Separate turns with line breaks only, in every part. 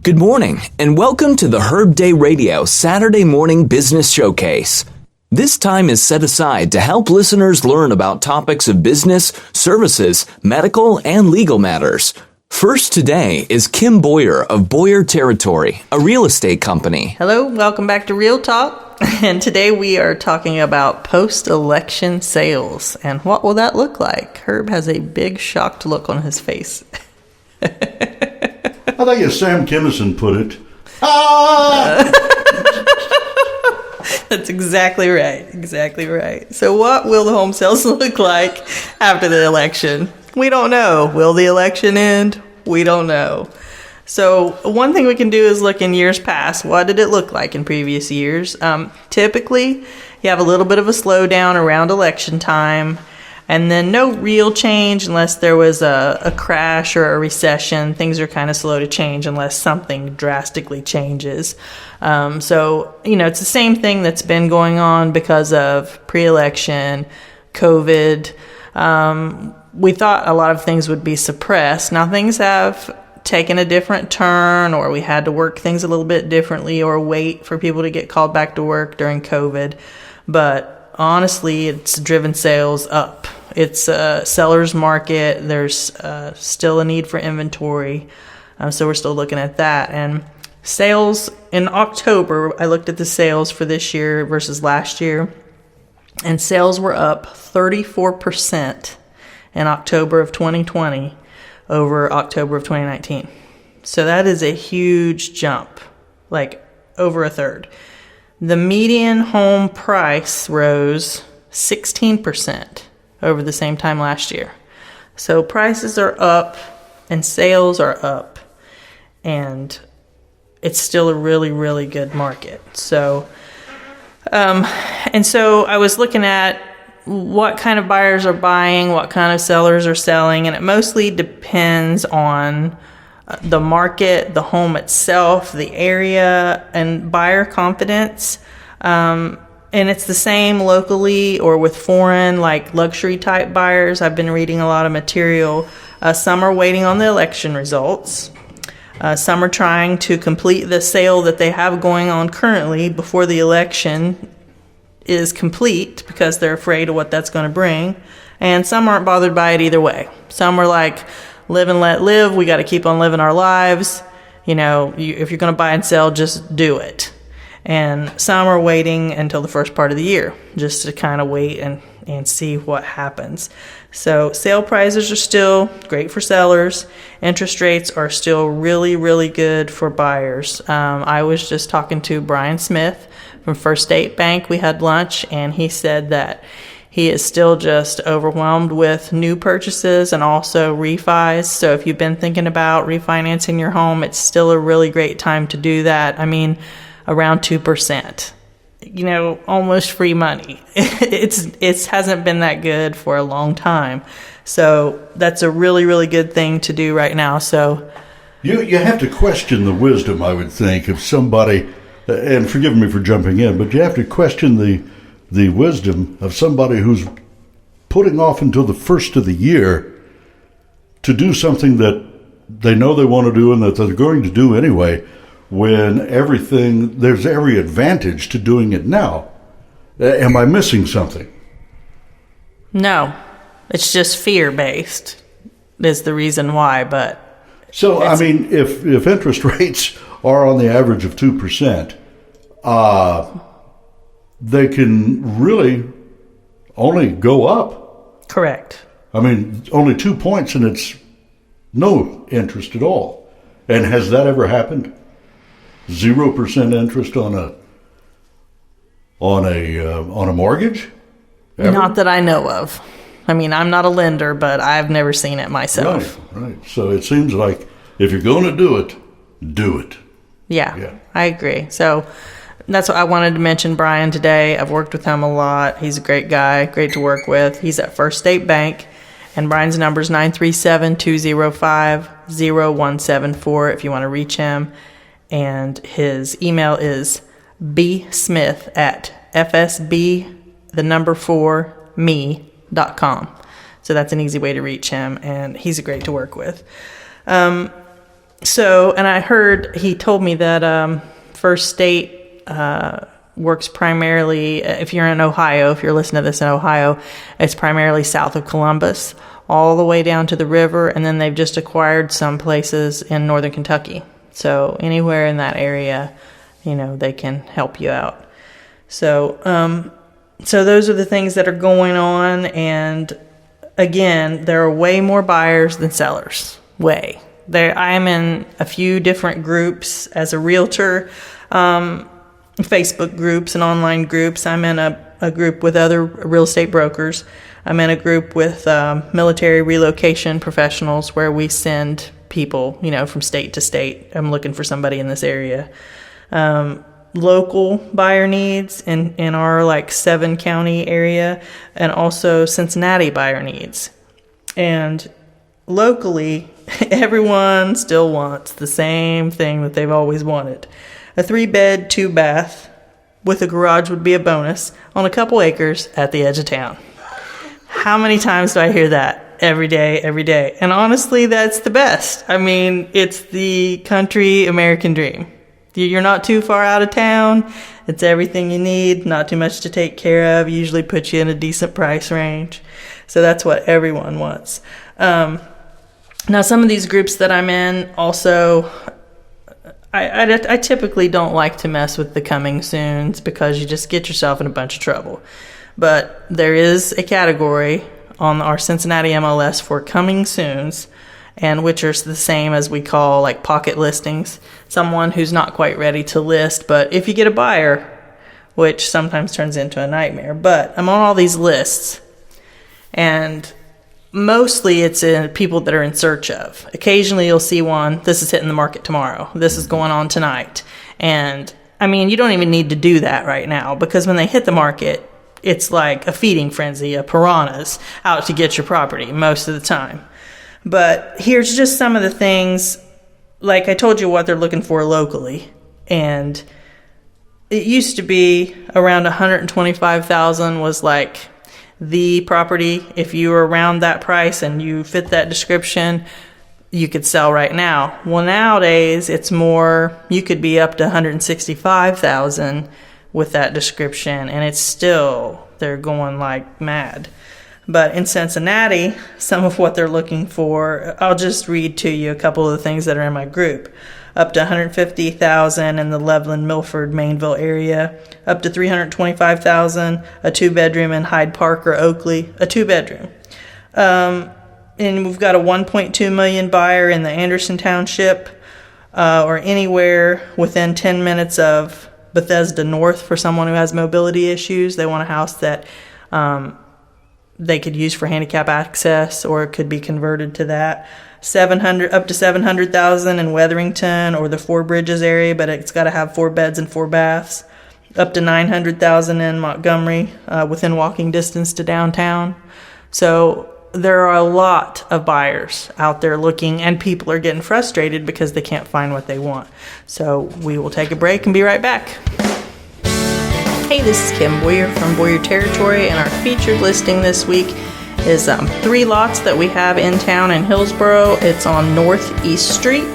Good morning, and welcome to the Herb Day Radio Saturday Morning Business Showcase. This time is set aside to help listeners learn about topics of business, services, medical, and legal matters. First today is Kim Boyer of Boyer Territory, a real estate company.
Hello, welcome back to Real Talk. And today we are talking about post-election sales. And what will that look like? Herb has a big shocked look on his face.
I think as Sam Kinison put it, ah!
That's exactly right. Exactly right. So what will the home sales look like after the election? We don't know. Will the election end? We don't know. So one thing we can do is look in years past. What did it look like in previous years? Typically, you have a little bit of a slowdown around election time, and then no real change unless there was a crash or a recession. Things are kind of slow to change unless something drastically changes. So, it's the same thing that's been going on because of pre-election, COVID. We thought a lot of things would be suppressed. Now things have taken a different turn, or we had to work things a little bit differently or wait for people to get called back to work during COVID. But honestly, it's driven sales up. It's a seller's market. There's still a need for inventory. So we're still looking at that. And sales in October, I looked at the sales for this year versus last year, and sales were up 34% in October of 2020 over October of 2019. So that is a huge jump, like over a third. The median home price rose 16% over the same time last year. So prices are up and sales are up, and it's still a really, really good market. So, and so I was looking at what kind of buyers are buying, what kind of sellers are selling, and it mostly depends on the market, the home itself, the area, and buyer confidence. And it's the same locally or with foreign, like luxury type buyers. I've been reading a lot of material. Some are waiting on the election results. Some are trying to complete the sale that they have going on currently before the election is complete because they're afraid of what that's going to bring. And some aren't bothered by it either way. Some are like, live and let live. We got to keep on living our lives. If you're going to buy and sell, just do it. And some are waiting until the first part of the year just to kind of wait and see what happens. So sale prices are still great for sellers. Interest rates are still really, really good for buyers. I was just talking to Brian Smith from First State Bank. We had lunch, and he said that he is still just overwhelmed with new purchases and also refis. So if you've been thinking about refinancing your home, it's still a really great time to do that. I mean, around 2%, almost free money. It hasn't been that good for a long time. So that's a really, really good thing to do right now. So
you have to question the wisdom, I would think, of somebody, and forgive me for jumping in, but you have to question the wisdom of somebody who's putting off until the first of the year to do something that they know they want to do and that they're going to do anyway, when there's every advantage to doing it now. Am I missing something?
No, it's just fear-based is the reason why, but...
So, I mean, if interest rates are on the average of 2%, they can really only go up.
Correct.
I mean, only 2 points and it's no interest at all. And has that ever happened? 0% interest on a mortgage? Ever?
Not that I know of. I mean, I'm not a lender, but I've never seen it myself.
Right. So it seems like if you're going to do it, do it.
Yeah, I agree. So that's what I wanted to mention Brian today. I've worked with him a lot. He's a great guy, great to work with. He's at First State Bank, and Brian's number is 937-205-0174 if you want to reach him. And his email is bsmith@fsb4me.com. So that's an easy way to reach him, and he's great to work with. And I heard, he told me that First State works primarily, if you're in Ohio, if you're listening to this in Ohio, it's primarily south of Columbus, all the way down to the river, and then they've just acquired some places in northern Kentucky. So anywhere in that area, they can help you out. So those are the things that are going on, and again, there are way more buyers than sellers. Way. I'm in a few different groups as a realtor, Facebook groups and online groups. I'm in a group with other real estate brokers. I'm in a group with military relocation professionals where we send people, from state to state. I'm looking for somebody in this area. Local buyer needs in our 7-county area, and also Cincinnati buyer needs. And locally, everyone still wants the same thing that they've always wanted. A 3-bed, 2-bath with a garage would be a bonus on a couple acres at the edge of town. How many times do I hear that? Every day. And honestly, that's the best. I mean, it's the country American dream. You're not too far out of town. It's everything you need, not too much to take care of, usually puts you in a decent price range. So that's what everyone wants. Now, some of these groups that I'm in also, I typically don't like to mess with the coming soons because you just get yourself in a bunch of trouble. But there is a category on our Cincinnati MLS for coming soons, and which are the same as we call pocket listings. Someone who's not quite ready to list, but if you get a buyer, which sometimes turns into a nightmare. But I'm on all these lists, and mostly it's in people that are in search of. Occasionally you'll see one, this is hitting the market tomorrow, this is going on tonight. And I mean, you don't even need to do that right now, because when they hit the market, it's like a feeding frenzy of piranhas out to get your property most of the time. But here's just some of the things, like I told you what they're looking for locally. And it used to be around $125,000 was the property. If you were around that price and you fit that description, you could sell right now. Well, nowadays it's more, you could be up to $165,000 with that description, and it's still, they're going like mad. But in Cincinnati, some of what they're looking for, I'll just read to you a couple of the things that are in my group. Up to $150,000 in the Loveland, Milford, Mainville area. Up to $325,000, a 2-bedroom in Hyde Park or Oakley, a 2-bedroom. And we've got a $1.2 million buyer in the Anderson Township, or anywhere within 10 minutes of Bethesda North for someone who has mobility issues. They want a house that they could use for handicap access, or it could be converted to that. Up to $700,000 in Wetherington or the Four Bridges area, but it's got to have 4 beds and 4 baths. Up to $900,000 in Montgomery, within walking distance to downtown. So there are a lot of buyers out there looking, and people are getting frustrated because they can't find what they want. So we will take a break and be right back. Hey, this is Kim Boyer from Boyer Territory, and our featured listing this week is 3 lots that we have in town in Hillsboro. It's on Northeast Street.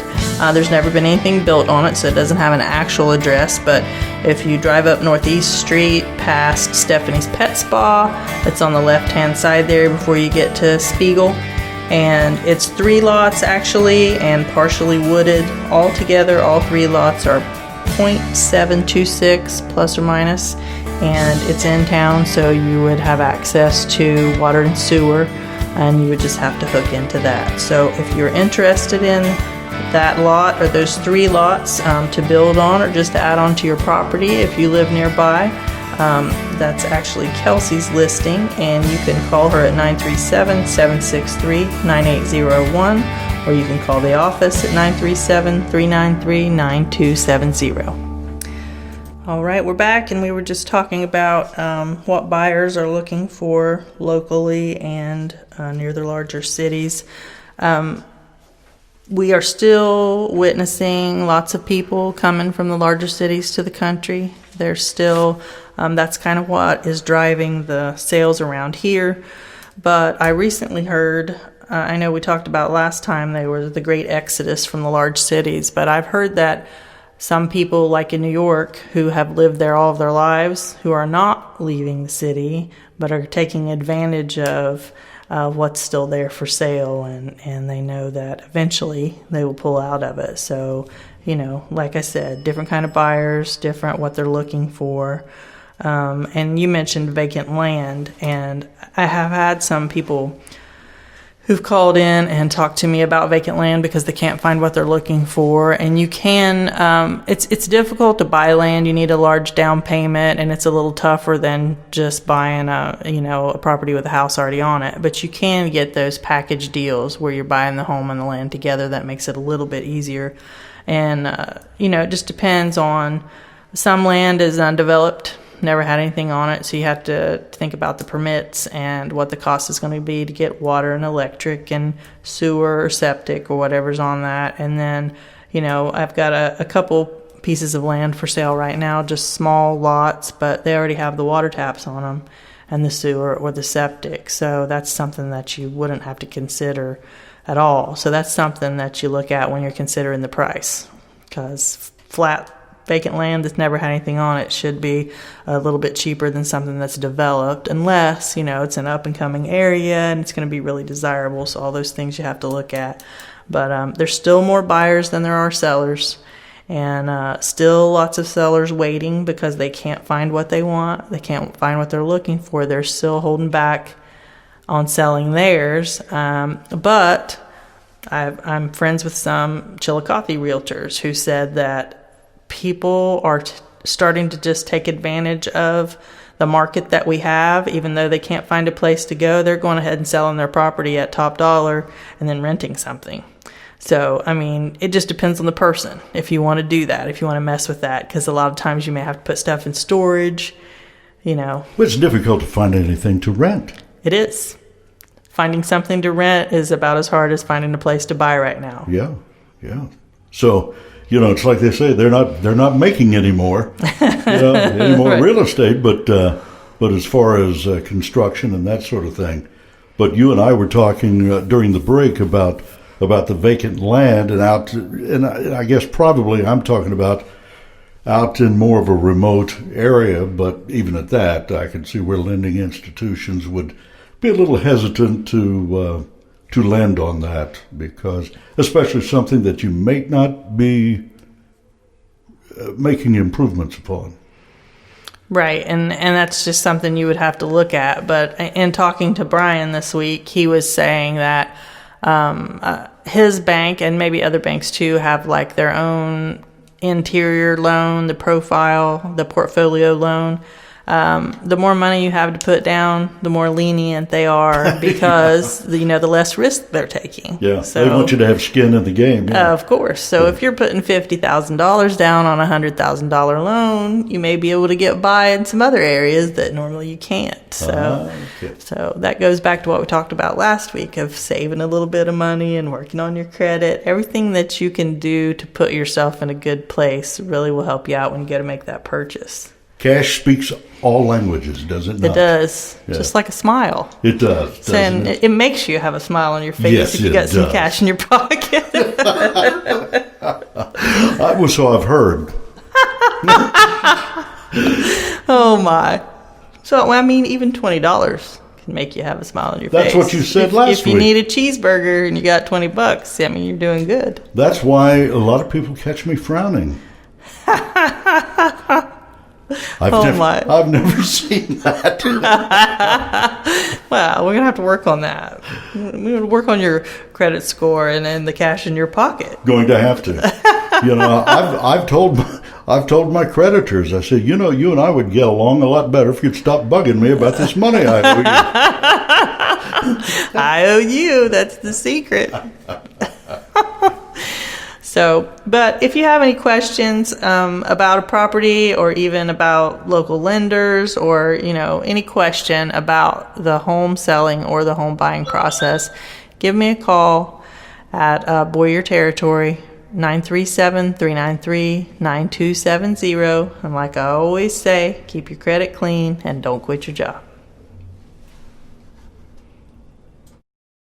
There's never been anything built on it, so it doesn't have an actual address, but if you drive up Northeast Street past Stephanie's Pet Spa, it's on the left-hand side there before you get to Spiegel. And it's 3 lots actually, and partially wooded. Altogether, all 3 lots are 0.726 plus or minus, and it's in town, so you would have access to water and sewer, and you would just have to hook into that. So if you're interested in that lot or those 3 lots to build on or just to add on to your property if you live nearby, that's actually Kelsey's listing, and you can call her at 937-763-9801, or you can call the office at 937-393-9270. All right, we're back, and we were just talking about what buyers are looking for locally and near the larger cities. We are still witnessing lots of people coming from the larger cities to the country. There's still, that's kind of what is driving the sales around here. But I recently heard I know we talked about last time, they were the great exodus from the large cities, but I've heard that some people, like in New York, who have lived there all of their lives, who are not leaving the city, but are taking advantage of what's still there for sale, and they know that eventually they will pull out of it. So, like I said, different kind of buyers, different what they're looking for. And you mentioned vacant land, and I have had some people who've called in and talked to me about vacant land because they can't find what they're looking for. And you can, it's difficult to buy land. You need a large down payment, and it's a little tougher than just buying a property with a house already on it. But you can get those package deals where you're buying the home and the land together. That makes it a little bit easier. And, it just depends on, some land is undeveloped, never had anything on it, so you have to think about the permits and what the cost is going to be to get water and electric and sewer or septic or whatever's on that. And then, I've got a couple pieces of land for sale right now, just small lots, but they already have the water taps on them and the sewer or the septic. So that's something that you wouldn't have to consider at all. So that's something that you look at when you're considering the price, because flat vacant land that's never had anything on it should be a little bit cheaper than something that's developed, unless, it's an up-and-coming area and it's going to be really desirable. So all those things you have to look at. But there's still more buyers than there are sellers, and still lots of sellers waiting because they can't find what they want. They can't find what they're looking for. They're still holding back on selling theirs. But I'm friends with some Chillicothe realtors who said that people are starting to just take advantage of the market that we have. Even though they can't find a place to go, they're going ahead and selling their property at top dollar and then renting something. So, it just depends on the person if you want to do that, if you want to mess with that, because a lot of times you may have to put stuff in storage, Well,
it's difficult to find anything to rent.
It is. Finding something to rent is about as hard as finding a place to buy right now.
Yeah. So, it's like they say, they're not making any more, any more right. Real estate, but as far as construction and that sort of thing. But you and I were talking during the break about the vacant land, and I guess probably I'm talking about out in more of a remote area. But even at that, I can see where lending institutions would be a little hesitant to lend on that, because especially something that you may not be making improvements upon.
Right, and that's just something you would have to look at. But in talking to Brian this week, he was saying that his bank, and maybe other banks too, have like their own interior loan, the profile, the portfolio loan. The more money you have to put down, the more lenient they are, because the less risk they're taking.
Yeah,
so,
they want you to have skin in the game. Yeah.
Of course. So if you're putting $50,000 down on a $100,000 loan, you may be able to get by in some other areas that normally you can't. So, So that goes back to what we talked about last week of saving a little bit of money and working on your credit. Everything that you can do to put yourself in a good place really will help you out when you go to make that purchase.
Cash speaks all languages, does it not?
It does. Yeah. Just like a smile.
It does.
And it makes you have a smile on your face,
yes,
if you got some cash in your pocket.
So I've heard.
Oh, my. So, even $20 can make you have a smile on your face.
That's what you said last week.
If you need a cheeseburger and you got $20, you're doing good.
That's why a lot of people catch me frowning. I've never seen that.
Well, we're going to have to work on that. We're going to work on your credit score and the cash in your pocket.
Going to have to. I've told my creditors, I said, you and I would get along a lot better if you'd stop bugging me about this money I owe you.
I owe you. That's the secret. So, but if you have any questions about a property, or even about local lenders, or, any question about the home selling or the home buying process, give me a call at Boyer Territory, 937-393-9270. And like I always say, keep your credit clean and don't quit your job.